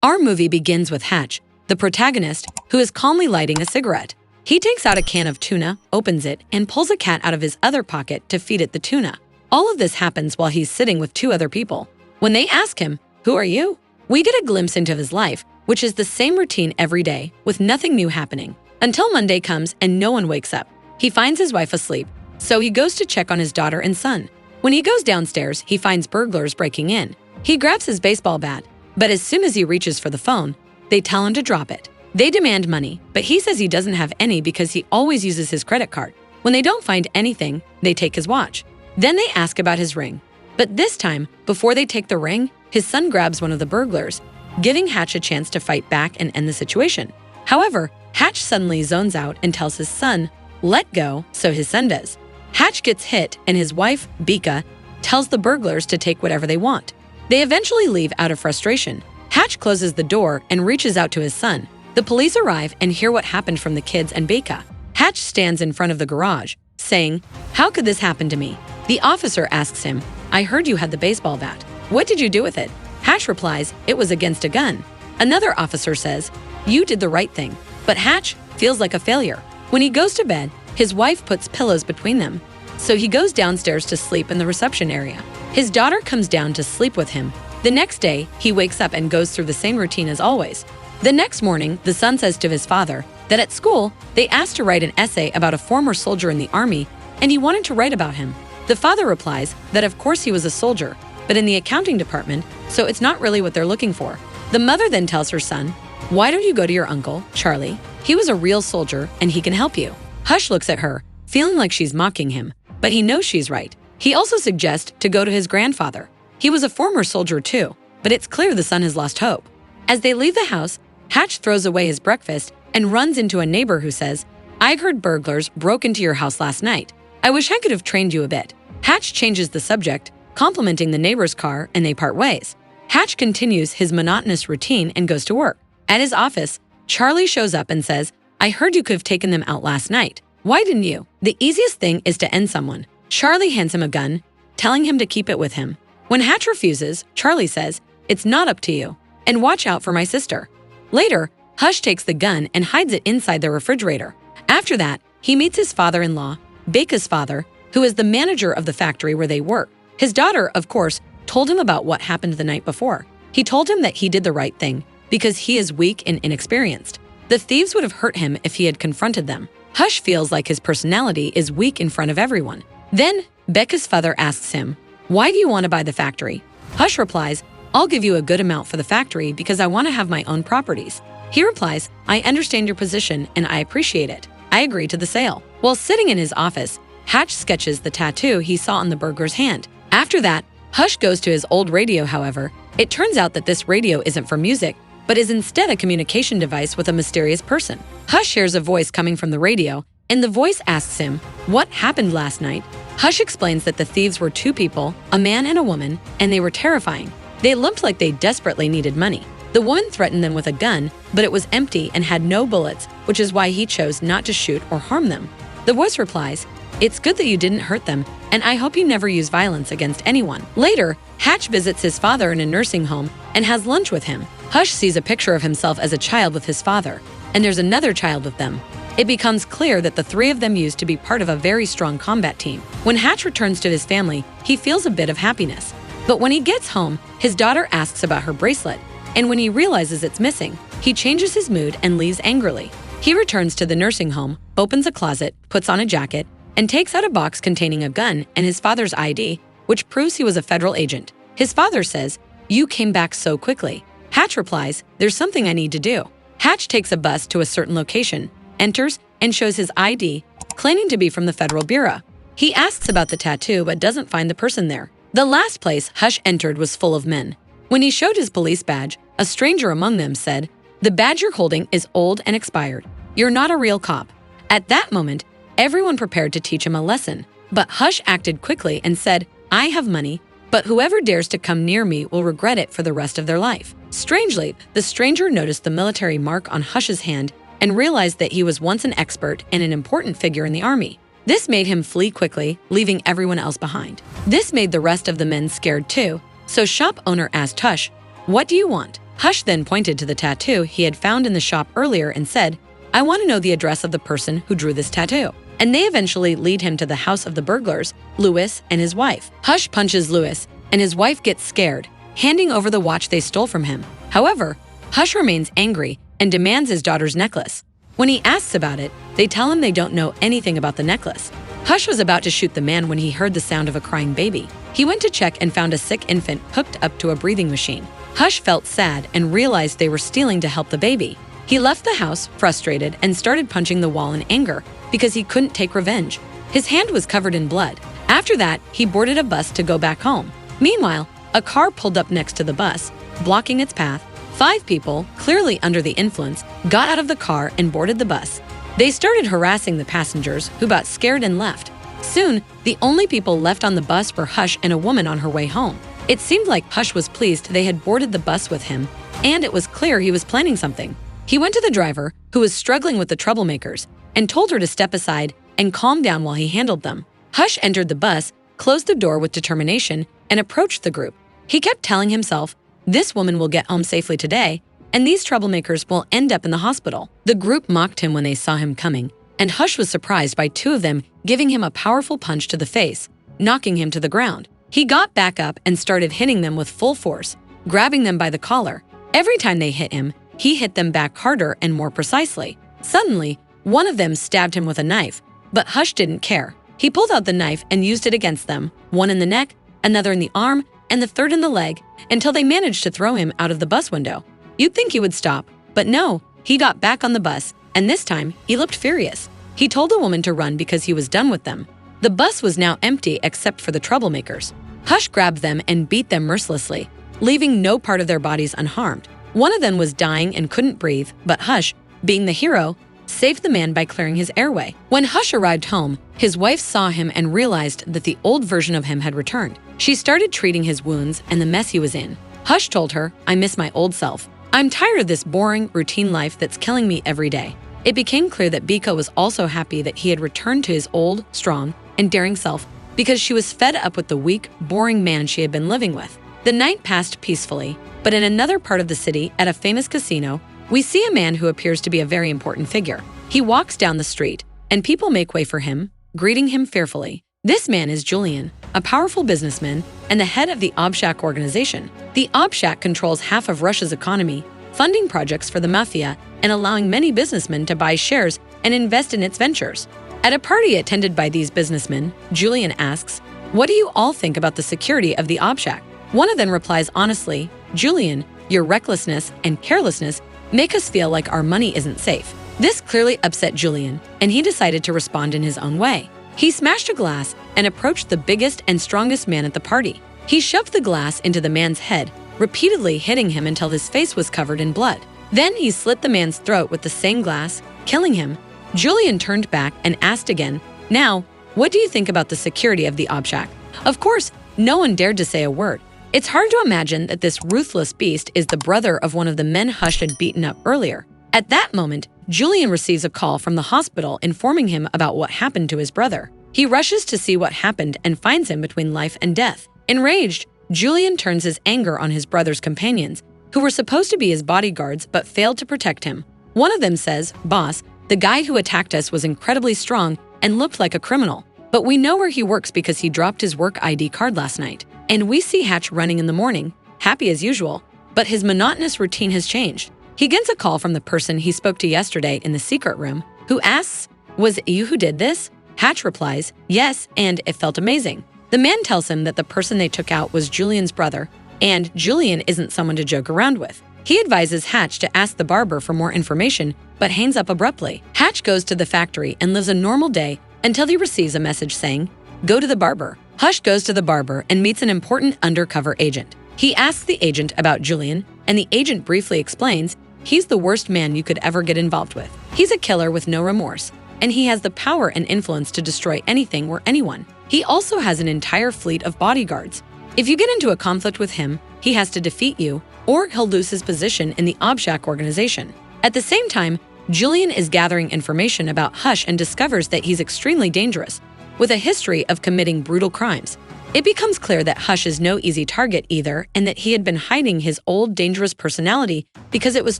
Our movie begins with Hutch, the protagonist, who is calmly lighting a cigarette. He takes out a can of tuna, opens it, and pulls a cat out of his other pocket to feed it the tuna. All of this happens while he's sitting with two other people. When they ask him, "Who are you?" we get a glimpse into his life, which is the same routine every day, with nothing new happening. Until Monday comes and no one wakes up. He finds his wife asleep, so he goes to check on his daughter and son. When he goes downstairs, he finds burglars breaking in. He grabs his baseball bat, but as soon as he reaches for the phone, they tell him to drop it. They demand money, but he says he doesn't have any because he always uses his credit card. When they don't find anything, they take his watch. Then they ask about his ring. But this time, before they take the ring, his son grabs one of the burglars, giving Hutch a chance to fight back and end the situation. However, Hutch suddenly zones out and tells his son, "Let go," so his son does. Hutch gets hit and his wife, Bika, tells the burglars to take whatever they want. They eventually leave out of frustration. Hutch closes the door and reaches out to his son. The police arrive and hear what happened from the kids and Bika. Hutch stands in front of the garage, saying, "How could this happen to me?" The officer asks him, "I heard you had the baseball bat. What did you do with it?" Hutch replies, "It was against a gun." Another officer says, "You did the right thing." But Hutch feels like a failure. When he goes to bed, his wife puts pillows between them, so he goes downstairs to sleep in the reception area. His daughter comes down to sleep with him. The next day, he wakes up and goes through the same routine as always. The next morning, the son says to his father that at school, they asked to write an essay about a former soldier in the army, and he wanted to write about him. The father replies that of course he was a soldier, but in the accounting department, so it's not really what they're looking for. The mother then tells her son, "Why don't you go to your uncle, Charlie? He was a real soldier and he can help you." Hutch looks at her, feeling like she's mocking him, but he knows she's right. He also suggests to go to his grandfather. He was a former soldier too, but it's clear the son has lost hope. As they leave the house, Hutch throws away his breakfast and runs into a neighbor who says, "I heard burglars broke into your house last night. I wish I could have trained you a bit." Hutch changes the subject, complimenting the neighbor's car, and they part ways. Hutch continues his monotonous routine and goes to work. At his office, Charlie shows up and says, "I heard you could have taken them out last night. Why didn't you?" The easiest thing is to end someone. Charlie hands him a gun, telling him to keep it with him. When Hutch refuses, Charlie says, "It's not up to you, and watch out for my sister." Later, Hutch takes the gun and hides it inside the refrigerator. After that, he meets his father-in-law, Bika's father, who is the manager of the factory where they work. His daughter, of course, told him about what happened the night before. He told him that he did the right thing because he is weak and inexperienced. The thieves would have hurt him if he had confronted them. Hutch feels like his personality is weak in front of everyone. Then, Becca's father asks him, "Why do you want to buy the factory?" Hutch replies, "I'll give you a good amount for the factory because I want to have my own properties." He replies, "I understand your position and I appreciate it. I agree to the sale." While sitting in his office, Hutch sketches the tattoo he saw on the burglar's hand. After that, Hutch goes to his old radio, however. It turns out that this radio isn't for music, but is instead a communication device with a mysterious person. Hutch hears a voice coming from the radio, and the voice asks him, "What happened last night?" Hutch explains that the thieves were two people, a man and a woman, and they were terrifying. They looked like they desperately needed money. The woman threatened them with a gun, but it was empty and had no bullets, which is why he chose not to shoot or harm them. The voice replies, "It's good that you didn't hurt them, and I hope you never use violence against anyone." Later, Hutch visits his father in a nursing home and has lunch with him. Hutch sees a picture of himself as a child with his father, and there's another child with them. It becomes clear that the three of them used to be part of a very strong combat team. When Hutch returns to his family, he feels a bit of happiness. But when he gets home, his daughter asks about her bracelet, and when he realizes it's missing, he changes his mood and leaves angrily. He returns to the nursing home, opens a closet, puts on a jacket, and takes out a box containing a gun and his father's ID, which proves he was a federal agent. His father says, "You came back so quickly." Hutch replies, "There's something I need to do." Hutch takes a bus to a certain location, enters, and shows his ID, claiming to be from the Federal Bureau. He asks about the tattoo but doesn't find the person there. The last place Hutch entered was full of men. When he showed his police badge, a stranger among them said, "The badge you're holding is old and expired. You're not a real cop." At that moment, everyone prepared to teach him a lesson. But Hutch acted quickly and said, "I have money, but whoever dares to come near me will regret it for the rest of their life." Strangely, the stranger noticed the military mark on Hutch's hand and realized that he was once an expert and an important figure in the army. This made him flee quickly, leaving everyone else behind. This made the rest of the men scared too, so shop owner asked Hutch, "What do you want?" Hutch then pointed to the tattoo he had found in the shop earlier and said, "I want to know the address of the person who drew this tattoo." And they eventually lead him to the house of the burglars, Lewis and his wife. Hutch punches Lewis, and his wife gets scared, handing over the watch they stole from him. However, Hutch remains angry and demands his daughter's necklace. When he asks about it, they tell him they don't know anything about the necklace. Hutch was about to shoot the man when he heard the sound of a crying baby. He went to check and found a sick infant hooked up to a breathing machine. Hutch felt sad and realized they were stealing to help the baby. He left the house, frustrated, and started punching the wall in anger because he couldn't take revenge. His hand was covered in blood. After that, he boarded a bus to go back home. Meanwhile, a car pulled up next to the bus, blocking its path. 5 people, clearly under the influence, got out of the car and boarded the bus. They started harassing the passengers, who got scared and left. Soon, the only people left on the bus were Hutch and a woman on her way home. It seemed like Hutch was pleased they had boarded the bus with him, and it was clear he was planning something. He went to the driver, who was struggling with the troublemakers, and told her to step aside and calm down while he handled them. Hutch entered the bus, closed the door with determination, and approached the group. He kept telling himself, "This woman will get home safely today, and these troublemakers will end up in the hospital." The group mocked him when they saw him coming, and Hutch was surprised by 2 of them giving him a powerful punch to the face, knocking him to the ground. He got back up and started hitting them with full force, grabbing them by the collar. Every time they hit him, he hit them back harder and more precisely. Suddenly, one of them stabbed him with a knife, but Hutch didn't care. He pulled out the knife and used it against them, one in the neck, another in the arm, and the third in the leg, until they managed to throw him out of the bus window. You'd think he would stop, but no, he got back on the bus, and this time, he looked furious. He told the woman to run because he was done with them. The bus was now empty except for the troublemakers. Hutch grabbed them and beat them mercilessly, leaving no part of their bodies unharmed. One of them was dying and couldn't breathe, but Hutch, being the hero, saved the man by clearing his airway. When Hutch arrived home, his wife saw him and realized that the old version of him had returned. She started treating his wounds and the mess he was in. Hutch told her, "I miss my old self. I'm tired of this boring, routine life that's killing me every day." It became clear that Bika was also happy that he had returned to his old, strong, and daring self because she was fed up with the weak, boring man she had been living with. The night passed peacefully, but in another part of the city, at a famous casino, we see a man who appears to be a very important figure. He walks down the street, and people make way for him, greeting him fearfully. This man is Julian, a powerful businessman and the head of the Obshak organization. The Obshak controls half of Russia's economy, funding projects for the mafia and allowing many businessmen to buy shares and invest in its ventures. At a party attended by these businessmen, Julian asks, "What do you all think about the security of the Obshak?" One of them replies honestly, "Julian, your recklessness and carelessness make us feel like our money isn't safe." This clearly upset Julian, and he decided to respond in his own way. He smashed a glass and approached the biggest and strongest man at the party. He shoved the glass into the man's head, repeatedly hitting him until his face was covered in blood. Then he slit the man's throat with the same glass, killing him. Julian turned back and asked again, "Now, what do you think about the security of the Obshak?" Of course, no one dared to say a word. It's hard to imagine that this ruthless beast is the brother of one of the men Hutch had beaten up earlier. At that moment, Julian receives a call from the hospital informing him about what happened to his brother. He rushes to see what happened and finds him between life and death. Enraged, Julian turns his anger on his brother's companions, who were supposed to be his bodyguards but failed to protect him. One of them says, "Boss, the guy who attacked us was incredibly strong and looked like a criminal, but we know where he works because he dropped his work ID card last night." And we see Hutch running in the morning, happy as usual, but his monotonous routine has changed. He gets a call from the person he spoke to yesterday in the secret room, who asks, "Was it you who did this?" Hutch replies, "Yes, and it felt amazing." The man tells him that the person they took out was Julian's brother, and Julian isn't someone to joke around with. He advises Hutch to ask the barber for more information, but hangs up abruptly. Hutch goes to the factory and lives a normal day until he receives a message saying, "Go to the barber." Hutch goes to the barber and meets an important undercover agent. He asks the agent about Julian, and the agent briefly explains he's the worst man you could ever get involved with. He's a killer with no remorse, and he has the power and influence to destroy anything or anyone. He also has an entire fleet of bodyguards. If you get into a conflict with him, he has to defeat you, or he'll lose his position in the Obshak organization. At the same time, Julian is gathering information about Hutch and discovers that he's extremely dangerous, with a history of committing brutal crimes. It becomes clear that Hutch is no easy target either, and that he had been hiding his old dangerous personality because it was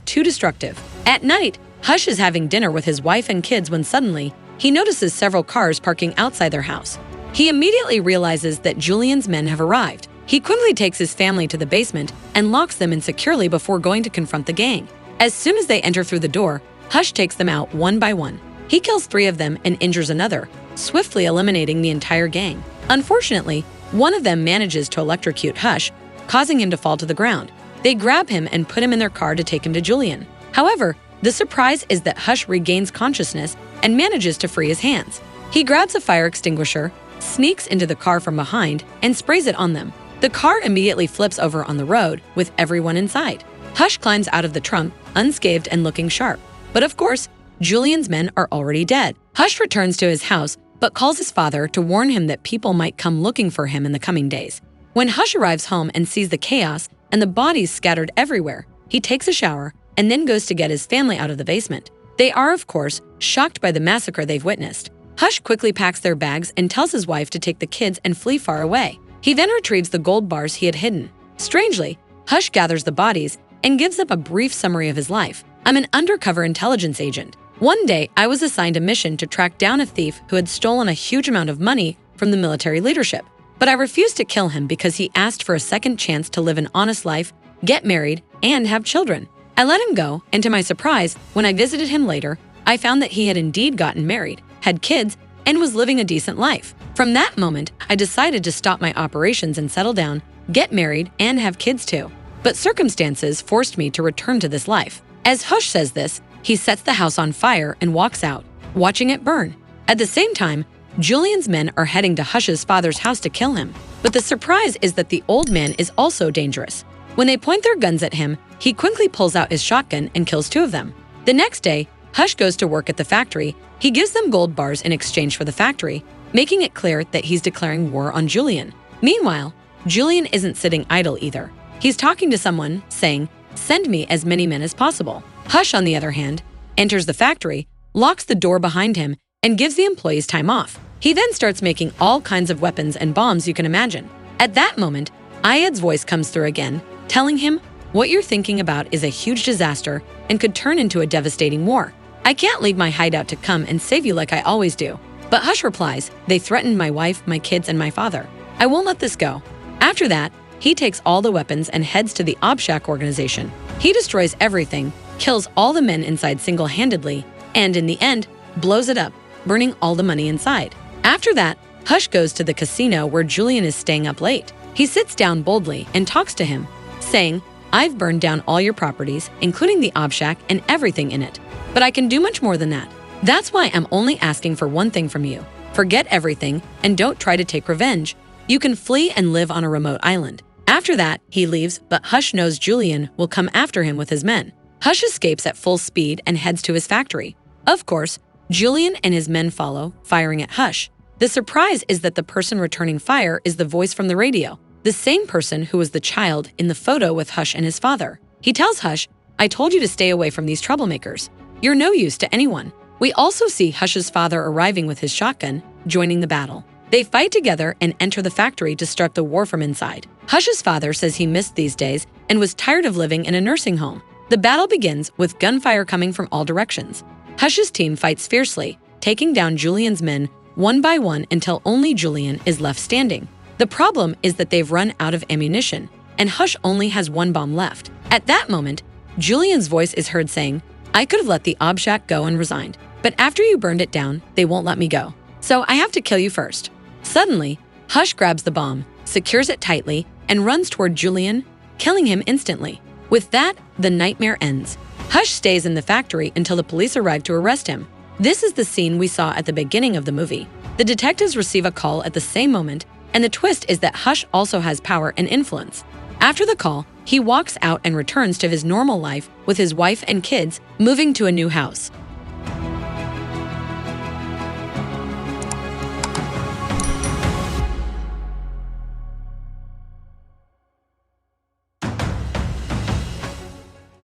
too destructive. At night, Hutch is having dinner with his wife and kids when suddenly, he notices several cars parking outside their house. He immediately realizes that Julian's men have arrived. He quickly takes his family to the basement and locks them in securely before going to confront the gang. As soon as they enter through the door, Hutch takes them out one by one. He kills 3 of them and injures another, swiftly eliminating the entire gang. Unfortunately, one of them manages to electrocute Hutch, causing him to fall to the ground. They grab him and put him in their car to take him to Julian. However, the surprise is that Hutch regains consciousness and manages to free his hands. He grabs a fire extinguisher, sneaks into the car from behind, and sprays it on them. The car immediately flips over on the road with everyone inside. Hutch climbs out of the trunk, unscathed and looking sharp. But of course, Julian's men are already dead. Hutch returns to his house, but calls his father to warn him that people might come looking for him in the coming days. When Hutch arrives home and sees the chaos and the bodies scattered everywhere, he takes a shower and then goes to get his family out of the basement. They are, of course, shocked by the massacre they've witnessed. Hutch quickly packs their bags and tells his wife to take the kids and flee far away. He then retrieves the gold bars he had hidden. Strangely, Hutch gathers the bodies and gives up a brief summary of his life. I'm an undercover intelligence agent. One day, I was assigned a mission to track down a thief who had stolen a huge amount of money from the military leadership. But I refused to kill him because he asked for a second chance to live an honest life, get married, and have children. I let him go, and to my surprise, when I visited him later, I found that he had indeed gotten married, had kids, and was living a decent life. From that moment, I decided to stop my operations and settle down, get married, and have kids too. But circumstances forced me to return to this life. As Hutch says this, he sets the house on fire and walks out, watching it burn. At the same time, Julian's men are heading to Hutch's father's house to kill him. But the surprise is that the old man is also dangerous. When they point their guns at him, he quickly pulls out his shotgun and kills 2 of them. The next day, Hutch goes to work at the factory. He gives them gold bars in exchange for the factory, making it clear that he's declaring war on Julian. Meanwhile, Julian isn't sitting idle either. He's talking to someone, saying, "Send me as many men as possible." Hutch, on the other hand, enters the factory, locks the door behind him, and gives the employees time off. He then starts making all kinds of weapons and bombs you can imagine. At that moment, Ayad's voice comes through again, telling him, "What you're thinking about is a huge disaster and could turn into a devastating war. I can't leave my hideout to come and save you like I always do." But Hutch replies, "They threatened my wife, my kids, and my father. I won't let this go." After that, he takes all the weapons and heads to the Obshak organization. He destroys everything, kills all the men inside single-handedly, and in the end, blows it up, burning all the money inside. After that, Hutch goes to the casino where Julian is staying up late. He sits down boldly and talks to him, saying, "I've burned down all your properties, including the Obshak and everything in it. But I can do much more than that. That's why I'm only asking for one thing from you. Forget everything and don't try to take revenge. You can flee and live on a remote island." After that, he leaves, but Hutch knows Julian will come after him with his men. Hutch escapes at full speed and heads to his factory. Of course, Julian and his men follow, firing at Hutch. The surprise is that the person returning fire is the voice from the radio, the same person who was the child in the photo with Hutch and his father. He tells Hutch, "I told you to stay away from these troublemakers. You're no use to anyone." We also see Hutch's father arriving with his shotgun, joining the battle. They fight together and enter the factory to start the war from inside. Hutch's father says he missed these days and was tired of living in a nursing home. The battle begins with gunfire coming from all directions. Hutch's team fights fiercely, taking down Julian's men one by one until only Julian is left standing. The problem is that they've run out of ammunition, and Hutch only has 1 bomb left. At that moment, Julian's voice is heard saying, "I could have let the Obshak go and resigned, but after you burned it down, they won't let me go. So I have to kill you first." Suddenly, Hutch grabs the bomb, secures it tightly, and runs toward Julian, killing him instantly. With that, the nightmare ends. Hutch stays in the factory until the police arrive to arrest him. This is the scene we saw at the beginning of the movie. The detectives receive a call at the same moment, and the twist is that Hutch also has power and influence. After the call, he walks out and returns to his normal life with his wife and kids, moving to a new house.